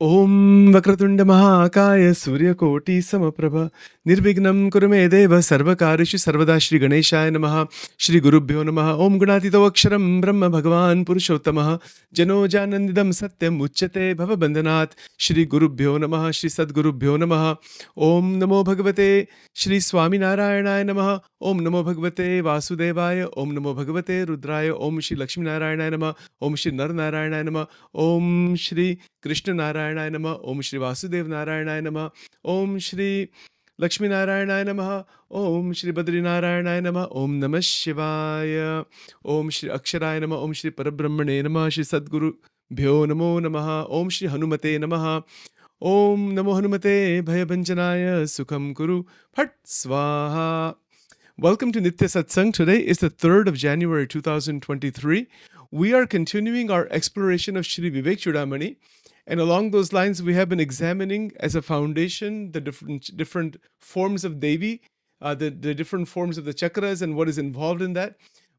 ॐ वक्रतुण्ड महाकाय सूर्यकोटि समप्रभ निर्विघ्नं कुरु मे देव सर्वकार्येषु सर्वदा श्री गणेशाय नमः श्री गुरुभ्यो नमः ॐ गुणातीतो अक्षरं ब्रह्म भगवान् पुरुषोत्तमः जनो जानन्दिदं सत्यम् उच्यते भवबन्धनात् श्री गुरुभ्यो नमः श्री सद्गुरुभ्यो नमः ॐ नमो भगवते श्री स्वामिनारायणाय नमः ॐ नमो भगवते वासुदेवाय ॐ नमो भगवते रुद्राय ॐ श्री लक्ष्मीनारायणाय नमः ॐ श्री नरनारायणाय नमः ॐ श्री कृष्ण नारायणाय नमः ओम श्री वासुदेव नारायणाय नमः ओम श्री लक्ष्मी नारायणाय नमः ओम श्री बद्री नारायणाय नमः ओम नमः शिवाय ओम श्री अक्षराय नमः ओम श्री परब्रह्मणे नमः श्री सद्गुरुभ्यो नमो नमः ओम श्री हनुमते नमः ओम नमो हनुमते भयभंजनाय सुखम कुरु फट स्वाहा. Welcome to Nitya Satsang. Today is the 3rd of January 2023. We are continuing our exploration of Shri Vivek Chudamani. And along those lines, we have been examining as a foundation the different forms of Devi, the different forms of the chakras and what is involved in that.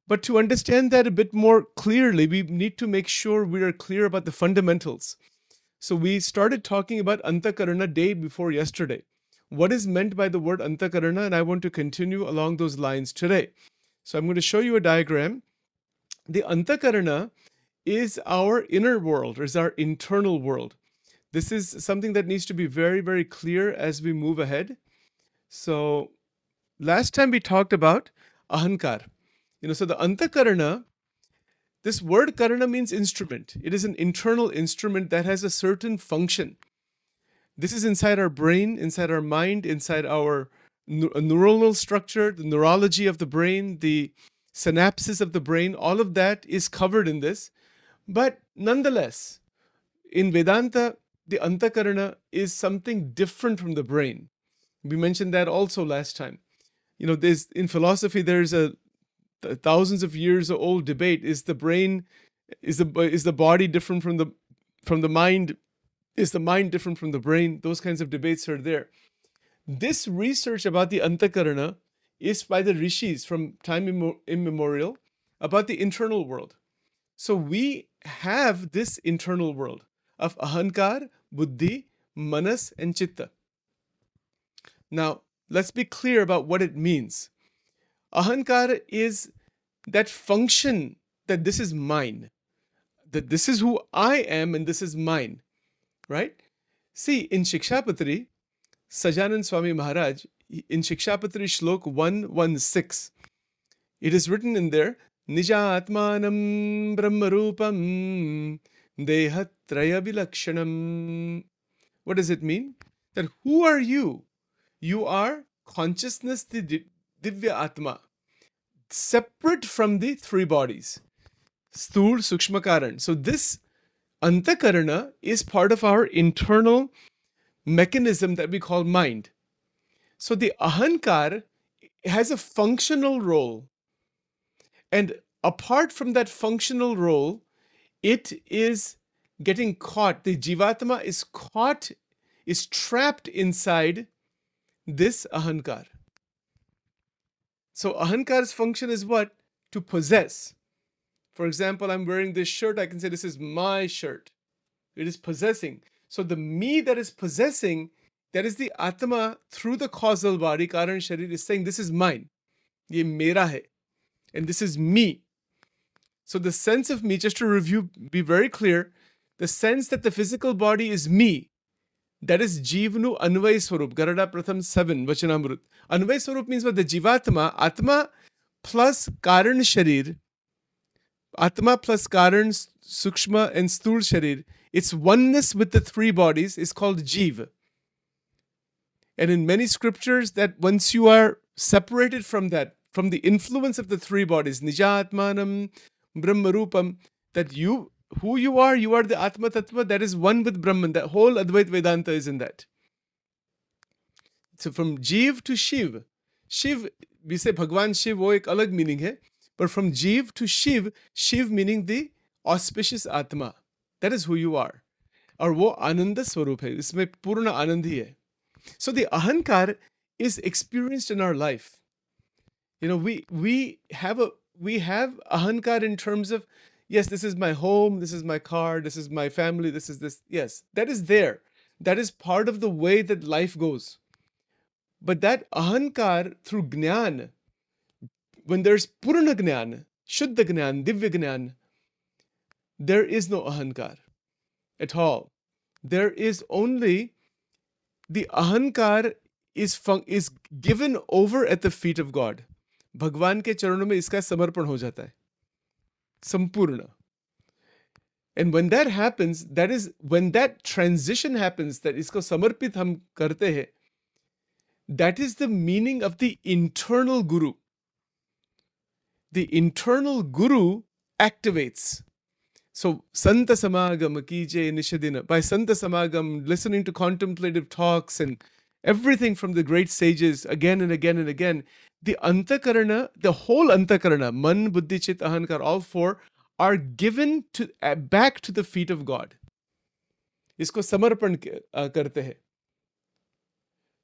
But to understand that a bit more clearly, we need to make sure we are clear about the fundamentals. So we started talking about Anthakarna day before yesterday. What is meant by the word Anthakarna? And I want to continue along those lines today. So I'm going to show you a diagram. The Anthakarna is our inner world, or is our internal world. This is something that needs to be very, very clear as we move ahead. So last time we talked about Ahamkar. So the Anthakarna, this word karana means instrument. It is an internal instrument that has a certain function. This is inside our brain, inside our mind, inside our neuronal structure, the neurology of the brain, the synapses of the brain, all of that is covered in this. But nonetheless, in Vedanta, the Anthakarna is something different from the brain. We mentioned that also last time. There's in philosophy, there's a thousands of years old debate: is the brain, is the body different from the mind? Is the mind different from the brain? Those kinds of debates are there. This research about the Anthakarna is by the rishis from time immemorial about the internal world. So we have this internal world of Ahankar, Buddhi, Manas, and Chitta. Now, let's be clear about what it means. Ahankar is that function that this is mine, that this is who I am and this is mine, right? See, in Shikshapatri, Sajanand Swami Maharaj, in Shikshapatri Shlok 116, it is written in there, Nija Atmanam Brahmarupam Dehatraya Vilakshanam. What does it mean? That who are you? You are consciousness, the Divya Atma, separate from the three bodies. Sthul, Sukshma, Karan. So this Anthakarna is part of our internal mechanism that we call mind. So the Ahankar has a functional role. And apart from that functional role, it is getting caught. The Jivatma is caught, is trapped inside this Ahankar. So Ahankar's function is what? To possess. For example, I'm wearing this shirt. I can say this is my shirt. It is possessing. So the me that is possessing, that is the Atma through the causal body, Karan Sharir, is saying this is mine. Ye mera hai. And this is me. So the sense of me, just to review, be very clear, the sense that the physical body is me, that is Jivnu Anvay Swarup, Garada Pratham 7, Vachanamrut. Anvay Swarup means what? The Jivatma, Atma plus Karan Sharir, Atma plus Karan, Sukshma and Sthul Sharir, its oneness with the three bodies is called Jiva. And in many scriptures, that once you are separated from that, from the influence of the three bodies, Nijatmanam, Brahmarupam, that who you are the Atma Tattva that is one with Brahman. That whole Advait Vedanta is in that. So from Jiv to Shiv, Shiv, we say Bhagwan Shiv, wo ek alag meaning hai. But from Jiv to Shiv, Shiv meaning the auspicious Atma. That is who you are. Aur wo Ananda Swarup hai. Isme Purna Anand hi hai. So the Ahankar is experienced in our life. We have Ahankar in terms of Yes, this is my home, this is my car, this is my family, this is this. Yes, that is there. That is part of the way that life goes. But that ahankar through jnana, when there's purna jnana, shuddha jnana, divya jnana, there is no ahankar at all. There is only the ahankar is given over at the feet of God. भगवान के चरणों में इसका समर्पण हो जाता है संपूर्ण. And when that happens, that is when that transition happens, that इसको समर्पित हम करते हैं, that is the meaning of the internal guru. The internal guru activates. So, Santa Samagam Kije Nishadina. By Santa Samagam, listening to contemplative talks and everything from the great sages again and again and again, the Anthakarna, the whole Anthakarna, Man, Buddhi, Chit, Ahankar, all four, are given to back to the feet of God. Isko samarpan karte hai.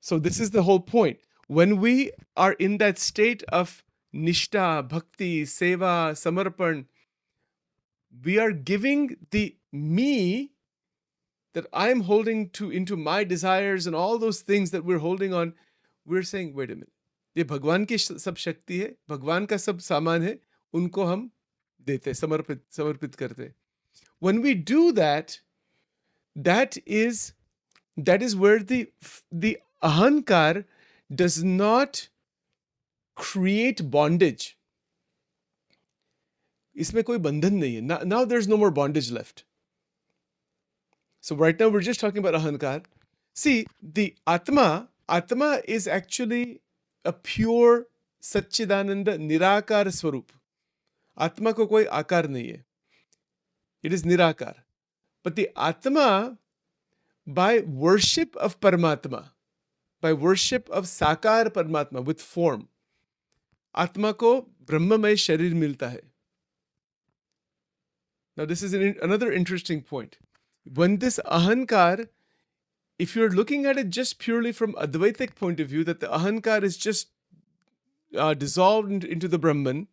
So this is the whole point. When we are in that state of Nishta, Bhakti, Seva, Samarpan, we are giving the me that I'm holding to into my desires and all those things that we're holding on. We're saying, wait a minute, ये भगवान की सब शक्ति है, भगवान का सब सामान है, उनको हम देते, समर्पित करते. When we do that, that is where the ahankar does not create bondage. इसमें कोई बंधन नहीं है. Now there's no more bondage left. So right now we're just talking about ahankar. See, the Atma is actually a pure Satchidananda Nirakar Swarup. Atma ko koi akar nahi hai. It is Nirakar. But the Atma, by worship of Paramatma, by worship of Sakar Paramatma with form, Atma ko Brahmamay Sharir milta hai. Now this is another interesting point. When this ahankar, if you're looking at it just purely from Advaitic point of view, that the ahankar is just dissolved into the Brahman,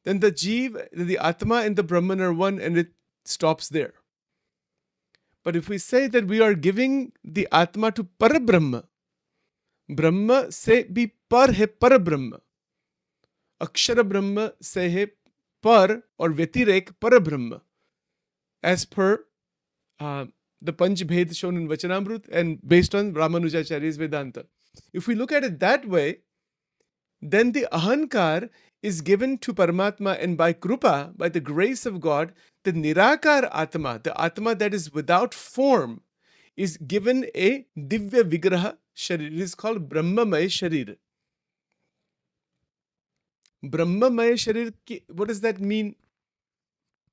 then the Jeev, the Atma and the Brahman are one and it stops there. But if we say that we are giving the Atma to Parabrahma, Brahma se bhi par hai Parabrahma. Akshara Brahma se hai par or Vyatirek Parabrahma. As per the Panch Bhed shown in Vachanamrut and based on Ramanujacharya's Vedanta. If we look at it that way, then the ahankar is given to Paramatma, and by Krupa, by the grace of God, the Nirakar Atma, the Atma that is without form, is given a Divya Vigraha Sharir. It is called Brahmamaya Sharir. Brahmamaya Sharir, what does that mean?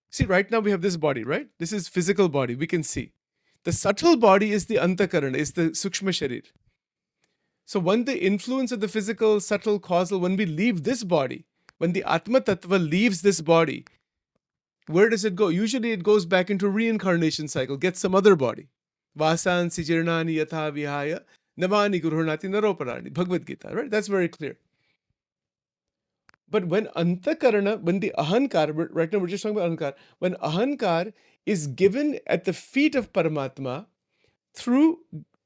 See, right now we have this body, right? This is physical body, we can see. The subtle body is the Anthakarna, is the Sukshma Sharir. So when the influence of the physical, subtle, causal, when we leave this body, when the Atma Tattva leaves this body, where does it go? Usually it goes back into reincarnation cycle, gets some other body. Vasan sijirnani yatha vihaya namani gurunati naroparani. Bhagavad Gita, right? That's very clear. But when Anthakarna, when the ahankar, right now we're just talking about ahankar, when ahankar is given at the feet of Paramatma through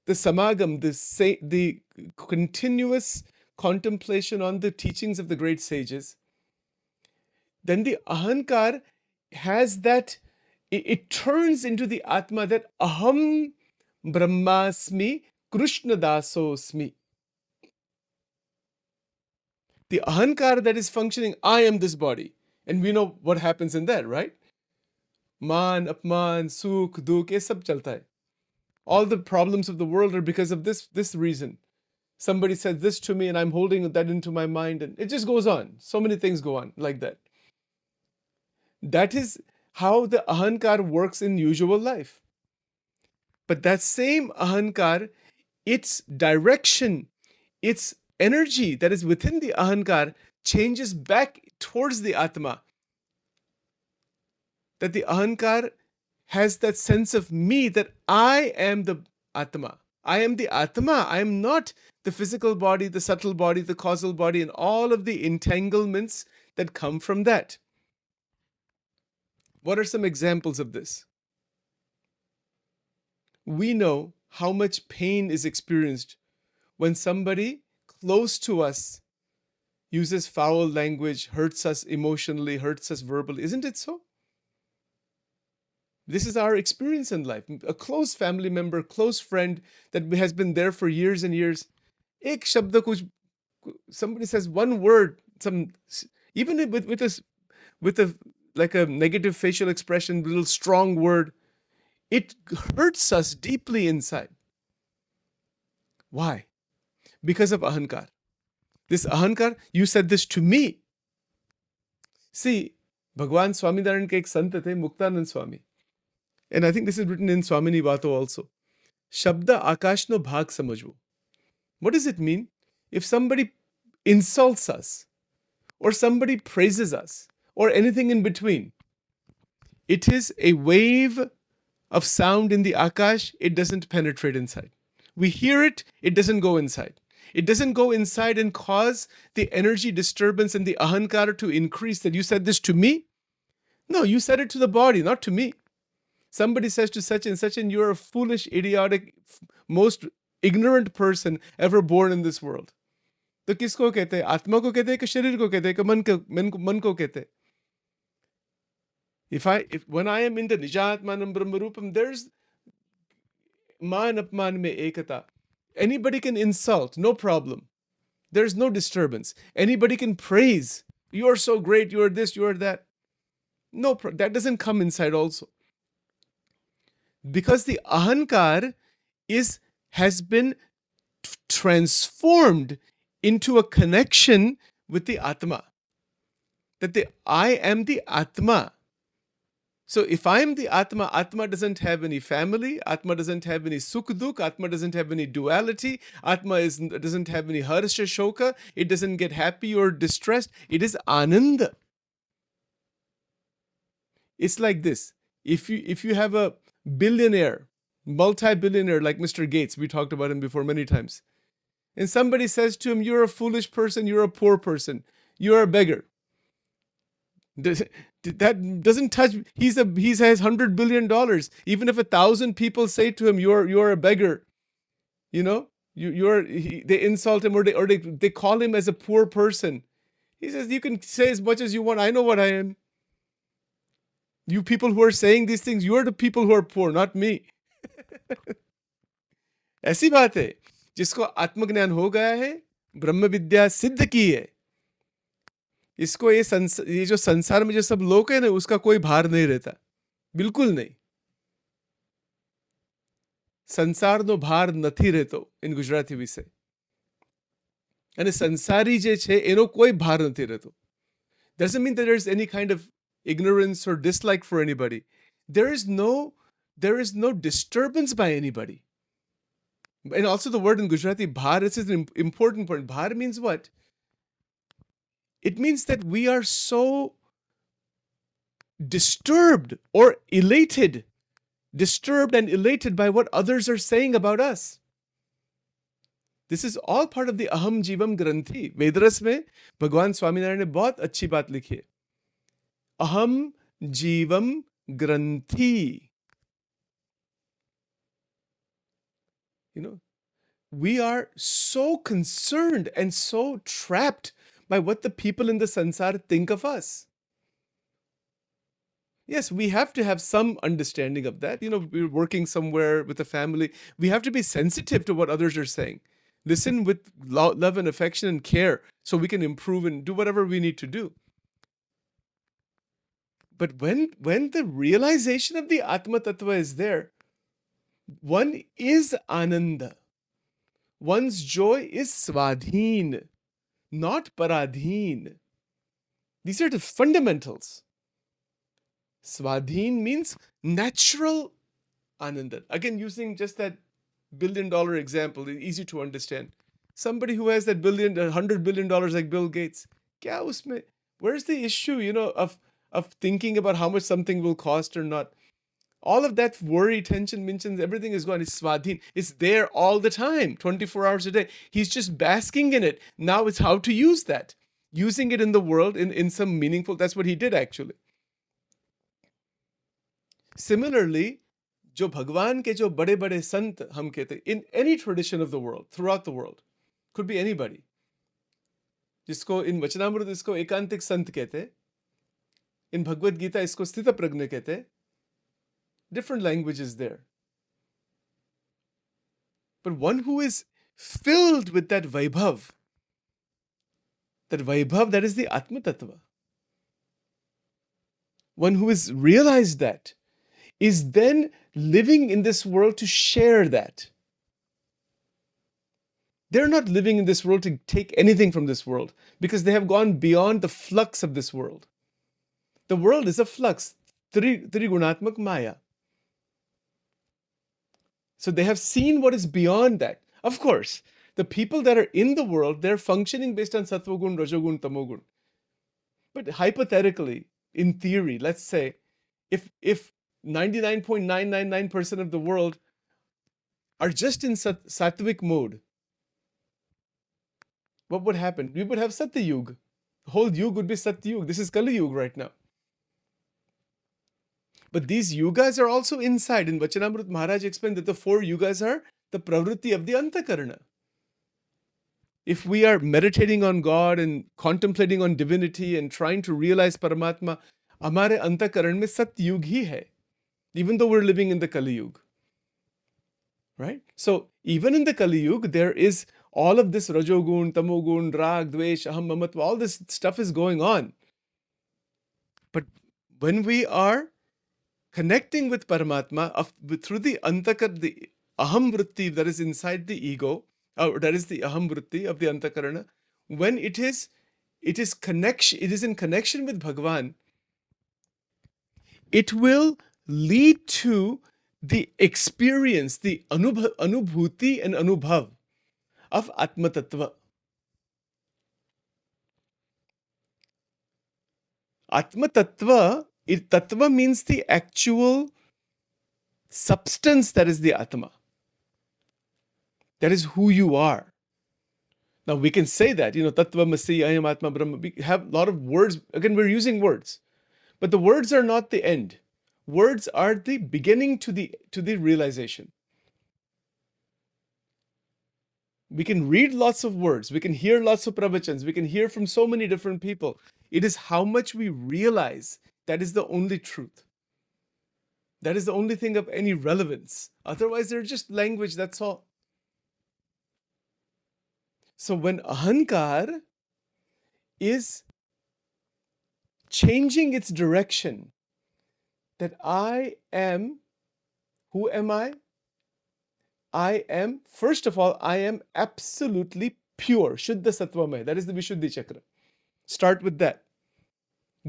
the samagam, the continuous contemplation on the teachings of the great sages, then the ahankar has that, it turns into the Atma that aham brahmasmi krishna dasosmi. The ahankar that is functioning, I am this body. And we know what happens in that, right? Man, apman, sukh, dukh, ye sab chalta hai. All the problems of the world are because of this reason. Somebody said this to me and I'm holding that into my mind and it just goes on. So many things go on like that. That is how the ahankar works in usual life. But that same ahankar, its direction, its energy that is within the ahankar changes back towards the Atma. That the ahankar has that sense of me, that I am the Atma. I am the Atma. I am not the physical body, the subtle body, the causal body, and all of the entanglements that come from that. What are some examples of this? We know how much pain is experienced when somebody close to us uses foul language, hurts us emotionally, hurts us verbally. Isn't it so? This is our experience in life. A close family member, close friend that has been there for years and years. Ek shabda kuch, somebody says one word, even with a like a negative facial expression, little strong word, it hurts us deeply inside. Why? Because of Ahamkar. This Ahamkar, you said this to me. See, Bhagwan Swaminarayan ke ek sant the, Muktanand Swami. And I think this is written in Swamini Vato also. Shabda Akashno Bhag Samajvo. What does it mean? If somebody insults us, or somebody praises us, or anything in between, it is a wave of sound in the Akash, it doesn't penetrate inside. We hear it, it doesn't go inside. It doesn't go inside and cause the energy disturbance and the Ahamkar to increase. That you said this to me? No, you said it to the body, not to me. Somebody says to Sachin, Sachin, you're a foolish, idiotic, most ignorant person ever born in this world. तो किसको कहते हैं? आत्मा को कहते हैं कि शरीर को कहते हैं कि मन को कहते हैं? If when I am in the Nijatmanam Brahmarupam, there's man apman me ekata. Anybody can insult, no problem. There's no disturbance. Anybody can praise. You are so great, you are this, you are that. No, that doesn't come inside also. Because the Ahamkar has been transformed into a connection with the Atma. That I am the Atma. So if I am the Atma, Atma doesn't have any family, Atma doesn't have any sukh-dukh, Atma doesn't have any duality, Atma doesn't have any harsha shoka, it doesn't get happy or distressed, it is Ananda. It's like this. If you have a billionaire, multi-billionaire like Mr. Gates, we talked about him before many times, and somebody says to him, you're a foolish person, you're a poor person, you're a beggar. That doesn't touch. He has $100 billion. Even if 1,000 people say to him, "You're a beggar," you know, they insult him or they call him as a poor person. He says, "You can say as much as you want. I know what I am. You people who are saying these things, you are the people who are poor, not me." ऐसी बात है. जिसको आत्मज्ञान हो गया है, ब्रह्म विद्या सिद्ध की है, इसको ये जो संसार में जो सब लोग है ना, उसका कोई भार नहीं रहता. बिल्कुल नहीं. સંસારનો ભાર નથી રહેતો ઇન ગુજરાતી વિશે. અને સંસારી જે છે એનો કોઈ ભાર નથી રહેતો. Doesn't mean that there's any kind of ignorance or dislike for anybody. There is no disturbance by anybody. And also the word in Gujarati, bhar, is an important point. Bhar means what? It means that we are so disturbed or elated, disturbed and elated by what others are saying about us. This is all part of the Aham Jivam Granthi. Vedas में भगवान स्वामीनारायण ने बहुत अच्छी बात लिखी है. Aham Jivam Granthi. You know, we are so concerned and so trapped by what the people in the sansar think of us. Yes, we have to have some understanding of that. You know, we're working somewhere with a family. We have to be sensitive to what others are saying. Listen with love and affection and care so we can improve and do whatever we need to do. But when the realization of the Atma Tattva is there, one is Ananda. One's joy is Svadhin, not Paradhin. These are the fundamentals. Svadhin means natural Ananda. Again, using just that $1 billion example, it's easy to understand. Somebody who has that $100 billion like Bill Gates, kya usme? Where's the issue, you know, of thinking about how much something will cost or not? All of that worry, tension, mentions, everything is gone. It's Svadhin. It's there all the time, 24 hours a day. He's just basking in it. Now it's how to use that. Using it in the world in some meaningful, that's what he did actually. Similarly, जो भगवान के जो बड़े बड़े संत हम कहते, in any tradition of the world, throughout the world, could be anybody, जिसको इन वचनामृत इसको एकांतिक संत कहते, इन भगवत गीता इसको स्थित प्रज्ञ कहते, different languages there. But one who is filled with that vaibhav, that is the Atma Tattva. One who has realized that is then living in this world to share that. They're not living in this world to take anything from this world because they have gone beyond the flux of this world. The world is a flux, Trigunatmak Maya. So they have seen what is beyond that. Of course, the people that are in the world, they're functioning based on Sattvagun, Rajogun, Tamogun. But hypothetically, in theory, let's say, if 99.999% of the world are just in sattvic mode, what would happen? We would have Satyug. The whole yug would be Satyug. This is Kali Yuga right now. But these yugas are also inside. In Vachanamrut, Maharaj explained that the 4 yugas are the pravritti of the Anthakarna. If we are meditating on God and contemplating on divinity and trying to realize Paramatma, हमारे अंतःकरण में सत्युग ही hai, even though we're living in the Kali Yuga. Right? So even in the Kali Yuga, there is all of this Rajogun, Tamogun, Rag, Dvesh, Aham, Mamatva, all this stuff is going on. But when we are connecting with Paramatma through the Antakar, the Aham Vritti that is inside the ego, or that is the Aham Vritti of the Antakarana, when it is in connection with Bhagavan, it will lead to the experience, the anubhuti and anubhav of Atma Tattva. Atma Tattva, Tattva means the actual substance that is the Atma. That is who you are. Now we can say that, Tattva Masi, Ayam Atma Brahma. We have a lot of words. Again, we're using words. But the words are not the end. Words are the beginning to the realization. We can read lots of words. We can hear lots of pravachans. We can hear from so many different people. It is how much we realize that is the only truth. That is the only thing of any relevance. Otherwise, they're just language, that's all. So when Ahamkar is changing its direction, that I am, who am I? I am, first of all, I am absolutely pure. Shuddha Sattvamaya. That is the Vishuddhi Chakra. Start with that.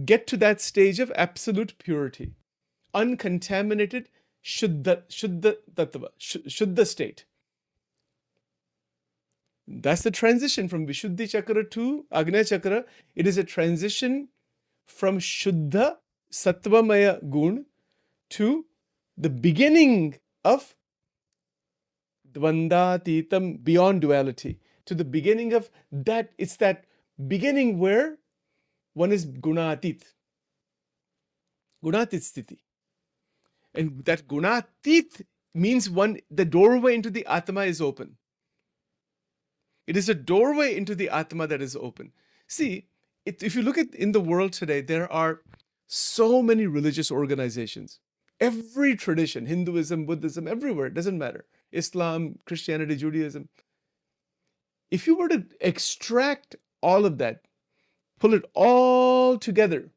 Get to that stage of absolute purity. Uncontaminated Shuddha Tattva, Shuddha state. That's the transition from Vishuddhi Chakra to Agnya Chakra. It is a transition from Shuddha Sattvamaya Gun to the beginning of Dvandatitam, beyond duality, to the beginning of that. It's that beginning where one is Gunatit Sthiti. And that Gunatit means the doorway into the Atma is open. It is a doorway into the Atma that is open. See, if you look at in the world today, there are so many religious organizations. Every tradition, Hinduism, Buddhism, everywhere, it doesn't matter. Islam, Christianity, Judaism. If you were to extract all of that, pull it all together,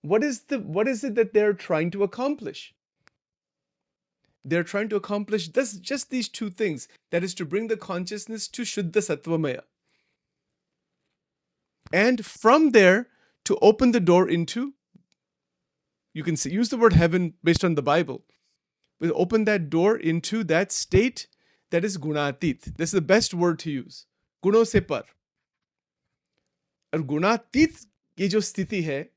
what is it that they're trying to accomplish? They're trying to accomplish just these 2 things. That is to bring the consciousness to Shuddha Sattvamaya. And from there, to open the door into, you can use the word heaven based on the Bible, but open that door into that state that is Gunatit. This is the best word to use. Guno se par. और गुणातीत ये जो स्थिति है,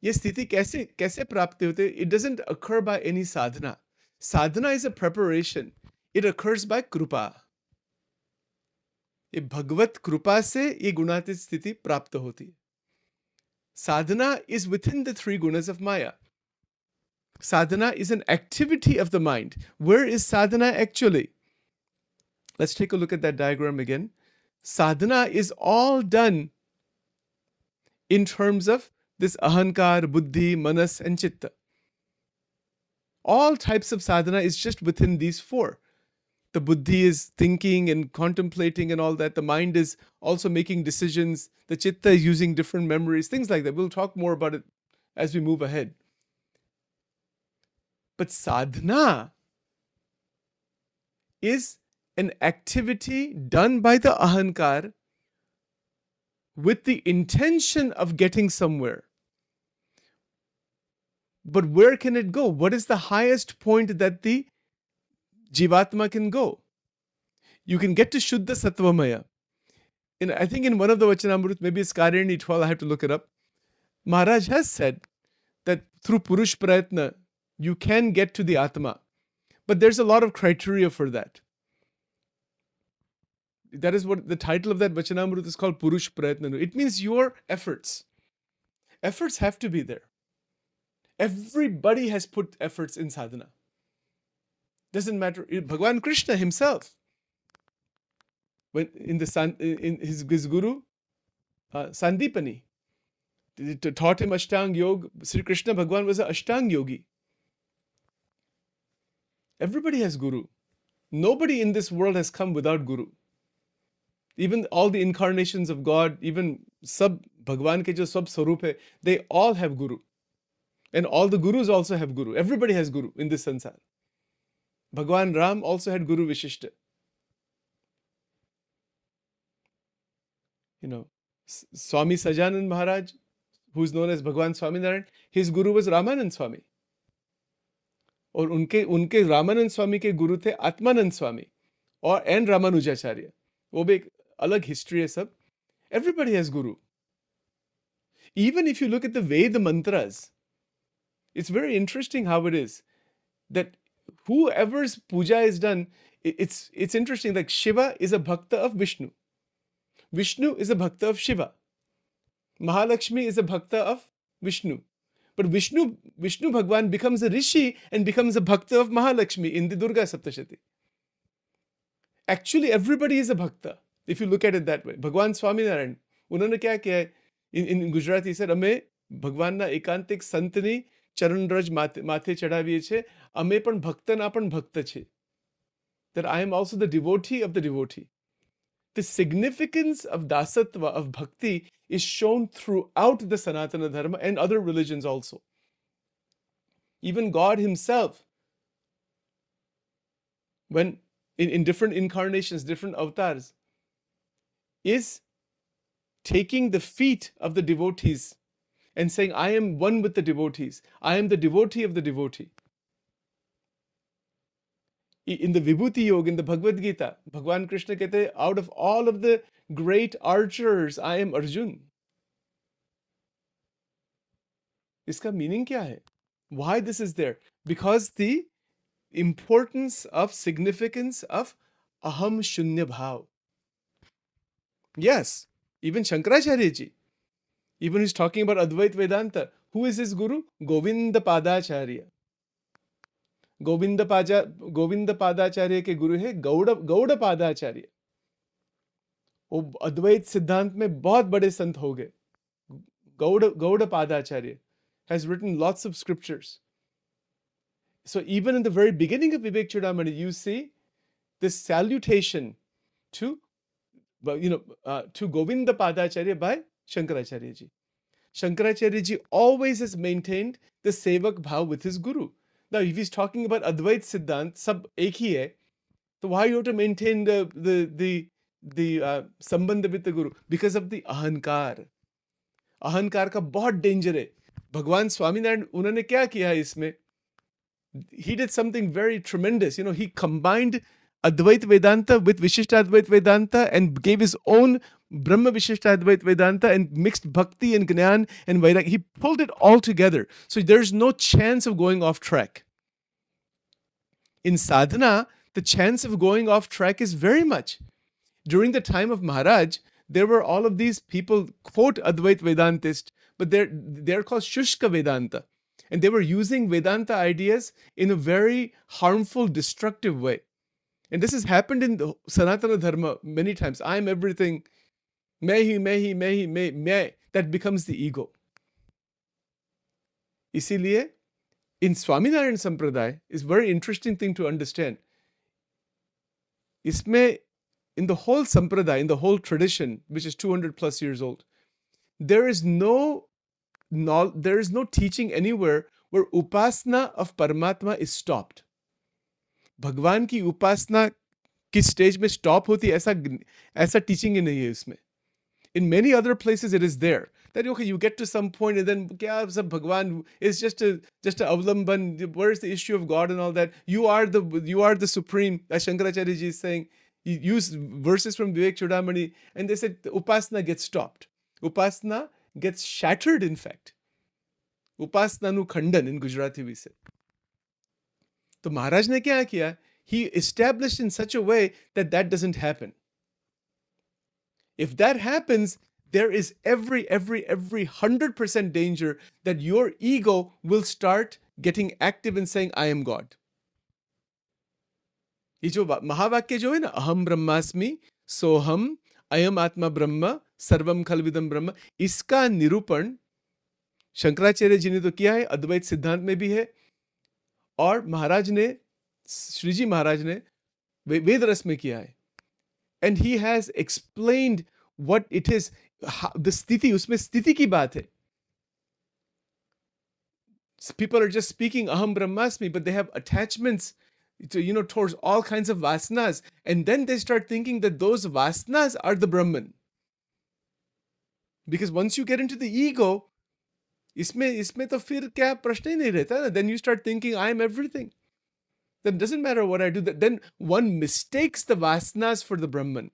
ये स्थिति कैसे प्राप्त होते? It doesn't occur by any sadhana. Sadhana is a preparation. It occurs by कृपा. ये भगवत कृपा से ये गुणातीत स्थिति प्राप्त होती है. Sadhana is within the 3 gunas of Maya. Sadhana is an activity of the mind. Where is sadhana actually? Let's take a look at that diagram again. Sadhana is all done in terms of this ahankar, buddhi, manas, and chitta. All types of sadhana is just within these four. The buddhi is thinking and contemplating and all that. The mind is also making decisions. The chitta is using different memories, things like that. We'll talk more about it as we move ahead. But sadhana is an activity done by the ahankar with the intention of getting somewhere. But where can it go? What is the highest point that the Jivatma can go? You can get to Shuddha Sattvamaya. I think in one of the Vachanamrut, maybe it's Karyani 12, I have to look it up. Maharaj has said that through Purush Prayatna, you can get to the Atma. But there's a lot of criteria for that. That is what the title of that Vachanamrut is called, Purush Prayatna. It means your efforts. Efforts have to be there. Everybody has put efforts in sadhana. Doesn't matter. Bhagwan Krishna himself, when in his guru, Sandipani, taught him Ashtang Yoga. Sri Krishna Bhagwan was an Ashtang Yogi. Everybody has guru. Nobody in this world has come without guru. Even all the incarnations of God, even sab Bhagwan ke jo sab swarup hai, they all have guru. And all the gurus also have guru. Everybody has guru in this sansar. Bhagwan Ram also had Guru Vishishta. Swami Sajanand Maharaj, who is known as Bhagwan Swaminarayan, his guru was Ramanand Swami. और उनके रामानंद स्वामी के गुरु थे आत्मानंद स्वामी और N Ramanujacharya. वो भी एक अलग history है सब. Everybody has guru. Even if you look at the Veda mantras, it's very interesting how it is that whoever's puja is done, it's interesting. Like Shiva is a bhakta of Vishnu. Vishnu is a bhakta of Shiva. Mahalakshmi is a bhakta of Vishnu. But Vishnu Bhagwan becomes a rishi and becomes a bhakta of Mahalakshmi in the Durga Saptashati. Actually, everybody is a bhakta, if you look at it that way. Bhagwan Swaminarayan, unhone kya kiya hai? In Gujarati he said, Ame Bhagwan na ekantik santni charanraj mathe chadaviye છે. Ame પણ ભક્તના પણ ભક્ત છે. That I am also the devotee of the devotee. The significance of dasatva, of bhakti, is shown throughout the Sanatana Dharma and other religions also. Even God himself, when in different incarnations, different avatars, is taking the feet of the devotees and saying, I am one with the devotees. I am the devotee of the devotee. In the Vibhuti Yoga, in the Bhagavad Gita, Bhagwan Krishna kehte, out of all of the great archers, I am Arjun. Iska meaning kya hai? Why this is there? Because the importance of significance of Aham Shunya Bhav. Yes, even Shankaracharya ji, even he's talking about Advait Vedanta. Who is his guru? Govinda Padacharya. Govind Padacharya के गुरु है गौड़ पादाचार्य. वो अद्वैत सिद्धांत में बहुत बड़े संत हो गए. Gaur Padacharya has written lots of scriptures. So even in the very beginning of Vivek Chudamani, you see this salutation to Govinda Padacharya by Shankaracharya ji. Shankaracharya ji always has maintained the sevak bhav with his guru. Now, if he's talking about Advait Siddhant, sab ek hi hai, so why you have to maintain the sambandh with the Guru? Because of the ahankar. Ahankar ka bahut danger hai. Bhagwan Swaminarayan, unhone kya kiya hai isme? He did something very tremendous. He combined Advait Vedanta with Vishishta Advait Vedanta and gave his own Brahma Vishishta Advait Vedanta and mixed Bhakti and Gnan and Vairag. He pulled it all together. So there's no chance of going off track. In sadhana, the chance of going off track is very much. During the time of Maharaj, there were all of these people, quote Advait Vedantist, but they're called Shushka Vedanta. And they were using Vedanta ideas in a very harmful, destructive way. And this has happened in the Sanatana Dharma many times. I am everything. Mahi, mahi, mahi, mahi. That becomes the ego. Isiliye, in Swaminarayan Sampradaya, is a very interesting thing to understand. Isme, in the whole Sampradaya, in the whole tradition, which is 200 plus years old, there is no teaching anywhere where upasana of Paramatma is stopped. भगवान की उपासना किस stage में stop होती है ऐसा teaching ही नहीं है उसमें. In many other places it is there that okay, you get to some point and then kya sab bhagwan is just a avlamban. Where is the issue of God and all that? You are the supreme, as Shankaracharya ji is saying. He used verses from Vivek Chudamani and they said upasana gets stopped, upasana gets shattered. In fact, upasana nu khandan in Gujarati we say. तो महाराज ने क्या किया? He established in such a way that doesn't happen. If that happens, there is every 100% danger that your ego will start getting active and saying, I am God. ये जो महावाक्य जो है ना, अहम ब्रह्मास्मि, सोहम, अयम आत्मा ब्रह्म, सर्वम खलविदम ब्रह्म, इसका निरूपण शंकराचार्य जी ने तो किया है, अद्वैत सिद्धांत में भी है, और महाराज ने, श्रीजी महाराज ने वेद रस में किया है. And he has explained what it is, the sthiti, उसमें स्थिति की बात है. People are just speaking aham brahmasmi, but they have attachments to, towards all kinds of vasanas, and then they start thinking that those vasanas are the Brahman. Because once you get into the ego, इसमें तो फिर क्या प्रश्न ही नहीं रहता ना. Then you start thinking I am everything. Then doesn't matter what I do. Then one mistakes the vasanas for the Brahman.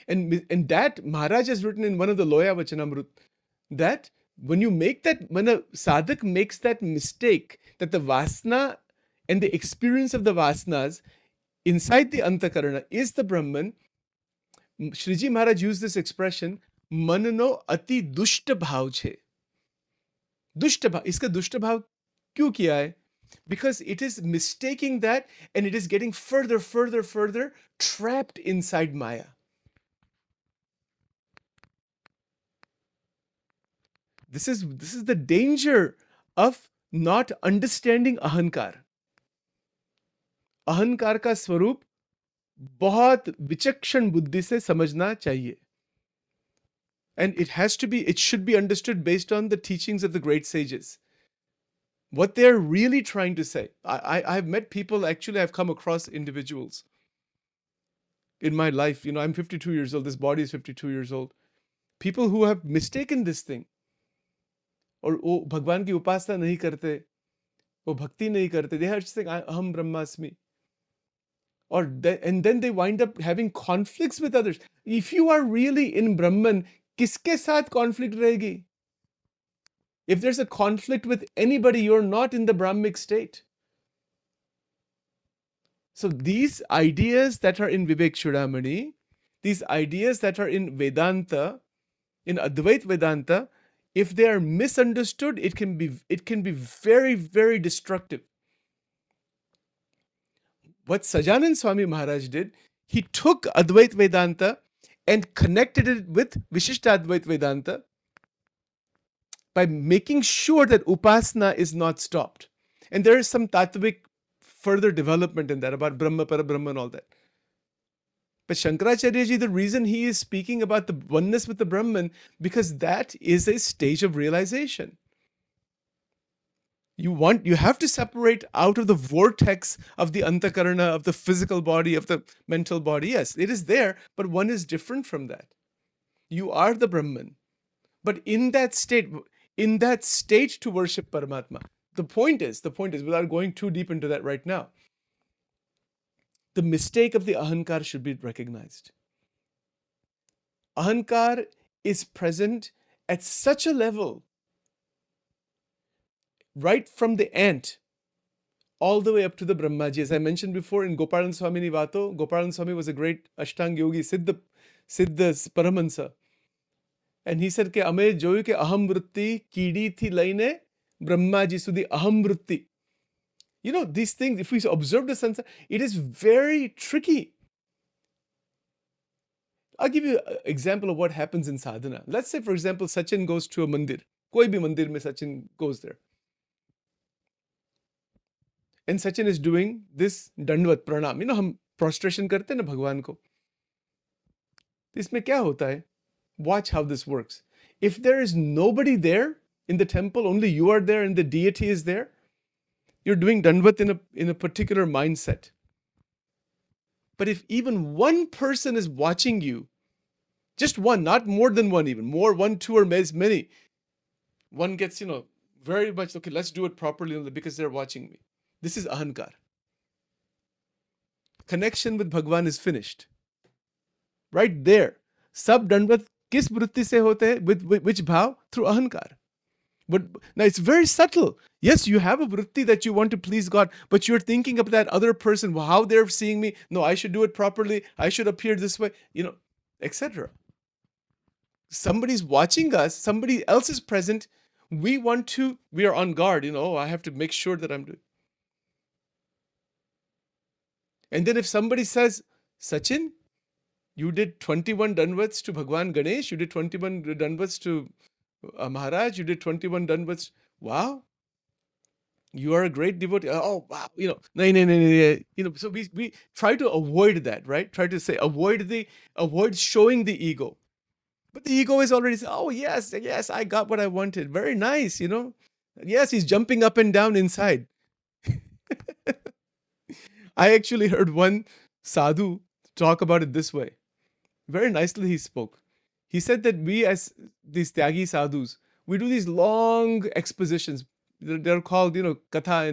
And that Maharaj has written in one of the Loya Vachanamrut, that when a sadhak makes that mistake, that the vasana and the experience of the vasanas inside the Anthakarna is the Brahman, Shriji Maharaj used this expression, manano ati dushta bhav chhe. Dushta bhav. Iska dushta bhav kyun kiya hai? Because it is mistaking that, and it is getting further trapped inside Maya. This is the danger of not understanding Ahamkar. Ahamkar का स्वरूप बहुत विचक्षण बुद्धि से समझना चाहिए. And it should be understood based on the teachings of the great sages. What they're really trying to say. I've met people, actually I've come across individuals in my life. I'm 52 years old. This body is 52 years old. People who have mistaken this thing. और वो भगवान की उपासना नहीं करते, वो भक्ति नहीं करते. They are just saying, aham brahmasmi. And then they wind up having conflicts with others. If you are really in Brahman, किसके साथ conflict रहेगी? If there's a conflict with anybody, you're not in the Brahmic state. So these ideas that are in Vivek Chudamani, these ideas that are in Vedanta, in Advait Vedanta, if they are misunderstood, it can be very, very destructive. What Sajanand Swami Maharaj did, he took Advait Vedanta and connected it with Vishishta Advait Vedanta by making sure that upasana is not stopped. And there is some tattvic further development in that about Brahma, Parabrahma and all that. But Shankaracharya ji, the reason he is speaking about the oneness with the Brahman, because that is a stage of realization. You have to separate out of the vortex of the Anthakarna, of the physical body, of the mental body. Yes, it is there, but one is different from that. You are the Brahman. But in that state to worship Paramatma, the point is, without going too deep into that right now, the mistake of the Ahamkar should be recognized. Ahamkar is present at such a level, right from the ant, all the way up to the Brahmaji. As I mentioned before in Gopalan Swami Vato, Gopalan Swami was a great Ashtanga Yogi, Siddha Paramahansa. And he said કે અમે જોયું કે અહમ વૃત્તિ કીડીથી લઈને બ્રહ્માજી સુધી અહમ વૃત્તિ. You know, these things, if we observe the sunset, it is very tricky. I'll give you an example of what happens in sadhana. Let's say, for example, Sachin goes to a mandir. Koi bhi mandir mein Sachin goes there. And Sachin is doing this dandvat pranam. You know, हम prostration करते हैं ना भगवान को. इसमें क्या होता है? Watch how this works. If there is nobody there in the temple, only you are there and the deity is there, you're doing dandvat in a particular mindset. But if even one person is watching you, just one, not more than one even, more, one, two, or as many, one gets, very much, okay, let's do it properly because they're watching me. This is Ahamkar. Connection with Bhagwan is finished. Right there. Sab dandvat kis vritti se hote hai? With which bhav? Through Ahamkar. But now it's very subtle. Yes, you have a vritti that you want to please God, but you're thinking of that other person, how they're seeing me. No, I should do it properly. I should appear this way, etc. Somebody's watching us. Somebody else is present. We are on guard. I have to make sure that I'm doing. And then if somebody says, Sachin, you did 21 danvats to Bhagwan Ganesh, you did 21 danvats to Maharaj, you did 21 danvats. Wow. You are a great devotee. Oh, wow. No. So we try to avoid that, right? Try to say, avoid showing the ego. But the ego is already saying, oh, yes, I got what I wanted. Very nice, Yes, he's jumping up and down inside. I actually heard one sadhu talk about it this way. Very nicely he spoke. He said that we as these Tyagi sadhus, we do these long expositions. They're called, Katha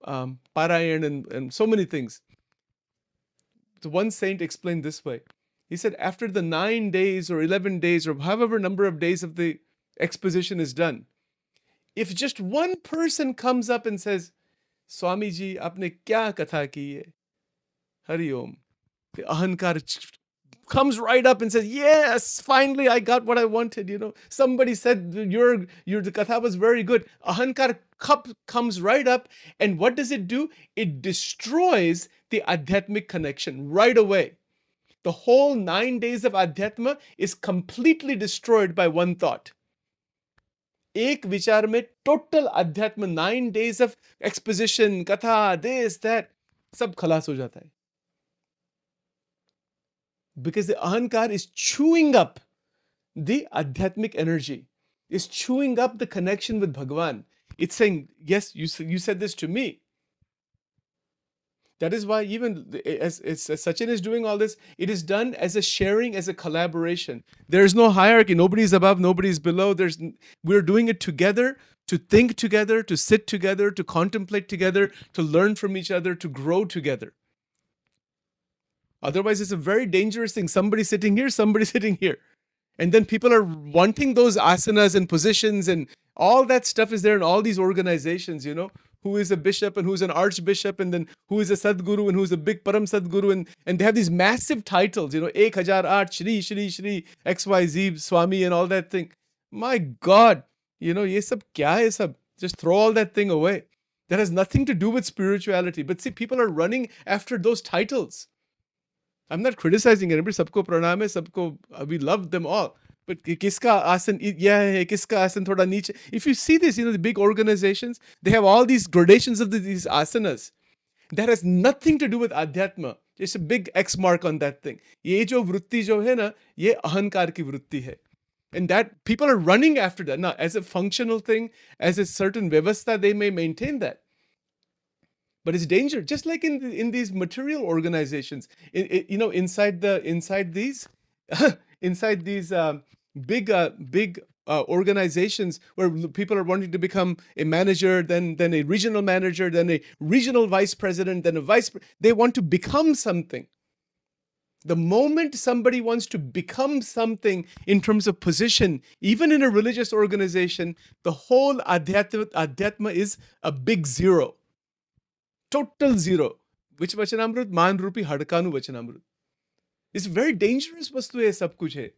and Parayan and so many things. So one saint explained this way. He said, after the 9 days or 11 days or however number of days of the exposition is done, if just one person comes up and says, Swami ji, aapne kya katha ki hai? Hari Om. The Ahamkar comes right up and says, yes, finally I got what I wanted. Somebody said your the katha was very good. Ahamkar comes right up, and what does it do? It destroys the adhyatmic connection right away. The whole 9 days of adhyatma is completely destroyed by one thought. Ek vichar mein total adhyatma, 9 days of exposition, katha, this, that, sab khalas ho jata hai. Because the Ahamkar is chewing up the adhyatmic energy, is chewing up the connection with Bhagwan. It's saying, yes, you said this to me. That is why even as Sachin is doing all this, it is done as a sharing, as a collaboration. There is no hierarchy. Nobody is above, nobody is below. We're doing it together, to think together, to sit together, to contemplate together, to learn from each other, to grow together. Otherwise, it's a very dangerous thing. Somebody sitting here, somebody sitting here. And then people are wanting those asanas and positions, and all that stuff is there in all these organizations, who is a bishop and who's an archbishop, and then who is a sadguru and who's a big param sadguru, and they have these massive titles, 1008 Shri XYZ Swami and all that thing. My God, ye sab kya hai sab? Just throw all that thing away. That has nothing to do with spirituality. But see, people are running after those titles. I'm not criticizing anybody. Sabko pranam hai, sabko, we love them all. But kiska asan, kiska asan thoda niche. If you see this, the big organizations, they have all these gradations of these asanas. That has nothing to do with adhyatma. It's a big X mark on that thing. Ye jo vritti jo hai na, ye ahankar ki vritti hai. And that people are running after that. Now, as a functional thing, as a certain vyavastha, they may maintain that. But it's danger, just like in these material organizations. Inside these big organizations where people are wanting to become a manager, then a regional manager, then a regional vice president, then a they want to become something. The moment somebody wants to become something in terms of position, even in a religious organization, the whole adhyatma is a big zero. Total zero. Which Vachanamrut? Man Rupi Hadkanu Vachanamrut. It's very dangerous vastu hai, sab kuch hai.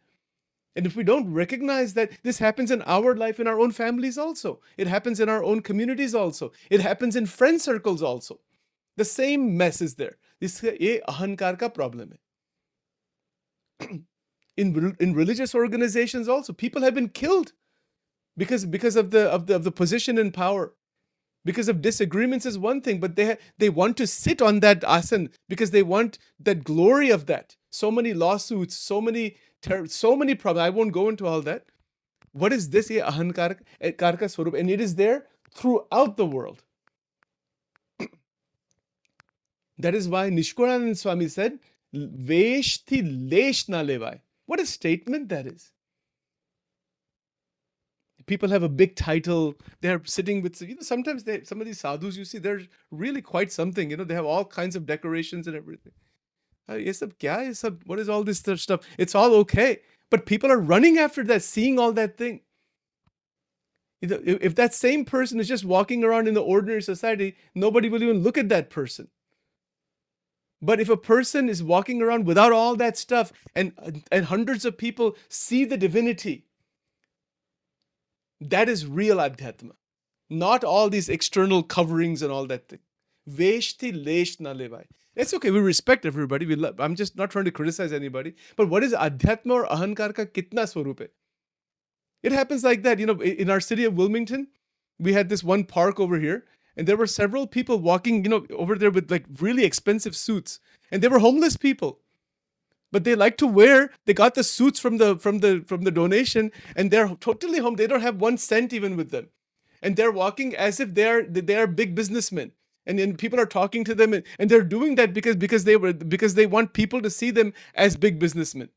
And if we don't recognize that this happens in our life, in our own families also, it happens in our own communities also, it happens in friend circles also. The same mess is there. This ये अहंकार का problem है. In religious organizations also, people have been killed because of the position in power. Because of disagreements is one thing, but they want to sit on that asan because they want that glory of that. So many lawsuits, so many problems. I won't go into all that. What is this? Ye ahankar ka swarup, and it is there throughout the world. That is why Nishkuranand Swami said, "Vesh thi lesh na levai." What a statement that is. People have a big title. They're sitting with, sometimes some of these sadhus, you see, they're really quite something. They have all kinds of decorations and everything. What is all this stuff? It's all okay. But people are running after that, seeing all that thing. If that same person is just walking around in the ordinary society, nobody will even look at that person. But if a person is walking around without all that stuff and hundreds of people see the divinity, that is real adhyatma. Not all these external coverings and all that thing. Veshti lesh na levai. It's okay. We respect everybody. I'm just not trying to criticize anybody. But what is adhyatma or ahankar ka kitna swarup hai? It happens like that. In our city of Wilmington, we had this one park over here, and there were several people walking, over there with like really expensive suits, and they were homeless people. But they like to wear. They got the suits from the donation, and they're totally home. They don't have 1 cent even with them, and they're walking as if they are big businessmen. And then people are talking to them, and they're doing that because they want people to see them as big businessmen.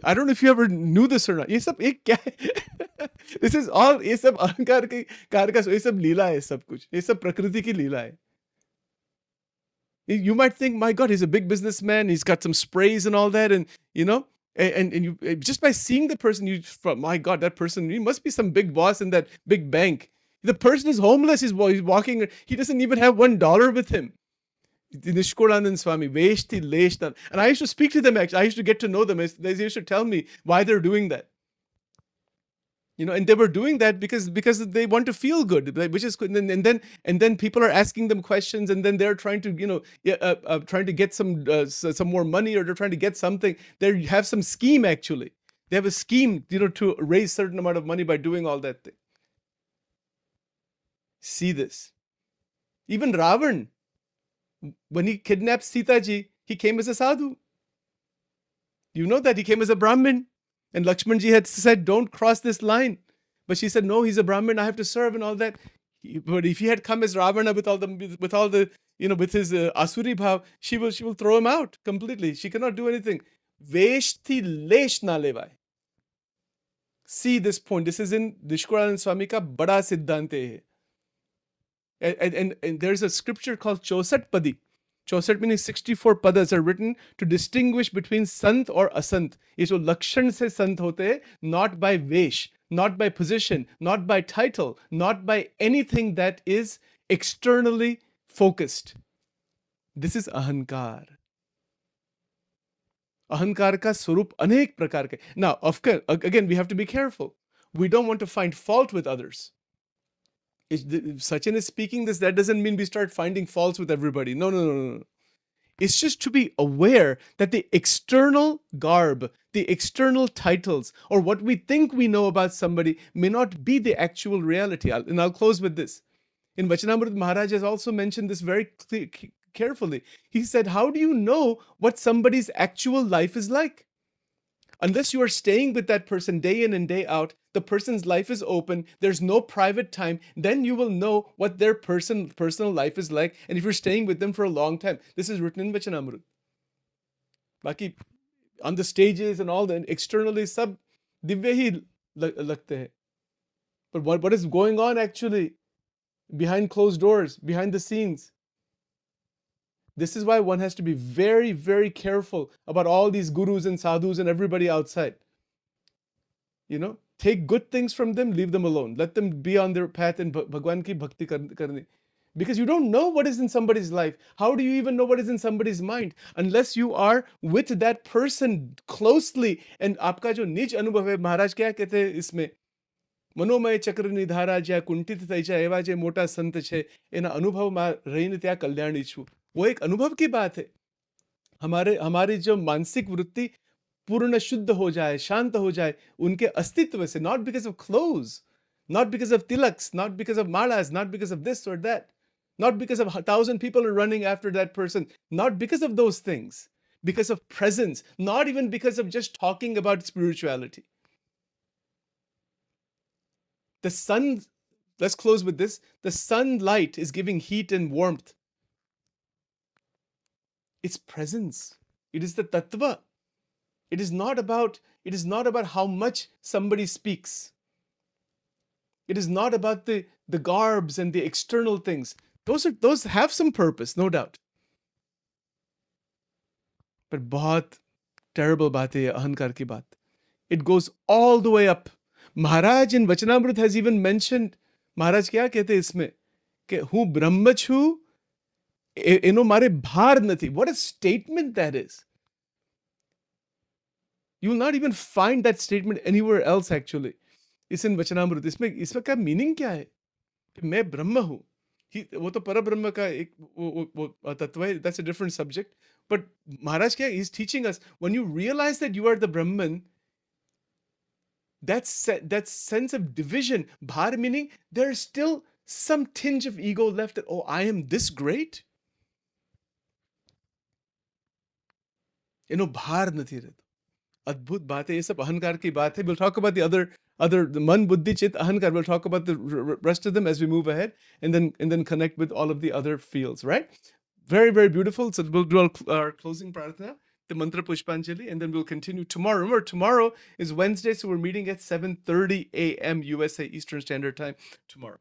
I don't know if you ever knew this or not. ये सब एक क्या है? This is all ये सब अहंकार के car का ये सब लीला है सब कुछ. ये सब प्रकृति की लीला है. You might think, my God, he's a big businessman. He's got some sprays and all that, and you just by seeing the person, my God, that person, he must be some big boss in that big bank. The person is homeless. He's walking. He doesn't even have $1 with him. Nishkuranand Swami, Veshti Leshtan. And I used to speak to them, actually. I used to get to know them. They used to tell me why they're doing that. And they were doing that because they want to feel good, which is good. And then people are asking them questions, and then they're trying to, trying to get some more money, or they're trying to get something. They have some scheme, actually. They have a scheme, to raise certain amount of money by doing all that thing. See this. Even Ravan, when he kidnapped Sita ji, he came as a sadhu. You know that he came as a Brahmin. And Lakshman ji had said, don't cross this line. But she said, no, he's a Brahmin, I have to serve and all that. But if he had come as Ravana with his Asuri bhav, she will throw him out completely. She cannot do anything. Veshti lesh na levai. See this point. This is in Nishkuranand Swami ka bada siddhante hai. And there's a scripture called Chosat Padi. Chosat meaning 64 padas are written to distinguish between sant or asant. Ye jo lakshan se sant hote hai, not by vesh, not by position, not by title, not by anything that is externally focused. This is ahankar. Ahankar ka swarup anek prakar ke. Now, of course, again, we have to be careful. We don't want to find fault with others. If Sachin is speaking this, that doesn't mean we start finding faults with everybody. No. It's just to be aware that the external garb, the external titles, or what we think we know about somebody may not be the actual reality. And I'll close with this. In Vachanamrut, Maharaj has also mentioned this very carefully. He said, how do you know what somebody's actual life is like? Unless you are staying with that person day in and day out, the person's life is open, there's no private time, then you will know what their personal life is like, and if you're staying with them for a long time. This is written in Vachanamrut. Baki, on the stages and all, the externally sab divya hi lagte hai. But what is going on actually behind closed doors, behind the scenes? This is why one has to be very, very careful about all these gurus and sadhus and everybody outside. Take good things from them, leave them alone. Let them be on their path and Bhagwan ki bhakti karni. because you don't know what is in somebody's life. How do you even know what is in somebody's mind unless you are with that person closely? And आपका जो निज अनुभव है, महाराज क्या कहते हैं इसमें, મનોમય ચક્રની ધારા જ્યાં કુંઠિત થઈ જાય એવા જે મોટા સંત છે એના અનુભવમાં રહીને ત્યાં કલ્યાણી છું. वो एक अनुभव की बात है. हमारी जो मानसिक वृत्ति पूर्ण शुद्ध हो जाए, शांत हो जाए उनके अस्तित्व से, not because of clothes, not because of tilaks, not because of malas, not because of this or that, not because of 1,000 people are running after that person, not because of those things, because of presence, not even because of just talking about spirituality. The sun, let's close with this. The sunlight is giving heat and warmth. It's presence. It is the tattva. It is not about how much somebody speaks. It is not about the garbs and the external things. Those have some purpose, no doubt. But बहुत terrible बात है ये अहंकार की बात. It goes all the way up. Maharaj in Vachanamrut has even mentioned, Maharaj क्या कहते हैं इसमें, कि हूँ ब्रह्म छू, एनो मारे भार नथी. What a statement that is. You will not even find that statement anywhere else actually. It's in Vachanamrut. इसमें क्या मीनिंग क्या है कि मैं ब्रह्म हूँ. वो तो परब्रह्म का एक वो तत्व है. That's a different subject. But Maharaj क्या, he's teaching us, when you realize that you are the Brahman, that sense of division, bhar meaning there's still some tinge of ego left, that, oh, I am this great. bhar nathi रहता. अद्भुत बात है. ये सब अहंकार की बात है. We'll talk about the other the man, buddhi, chit, ahankar. We'll talk about the rest of them as we move ahead, and then connect with all of the other fields, right? Very, very beautiful. So we'll do our closing prarthana, the mantra pushpanjali, and then we'll continue tomorrow. Remember, tomorrow is Wednesday, so we're meeting at 7:30 a.m. USA Eastern Standard Time tomorrow.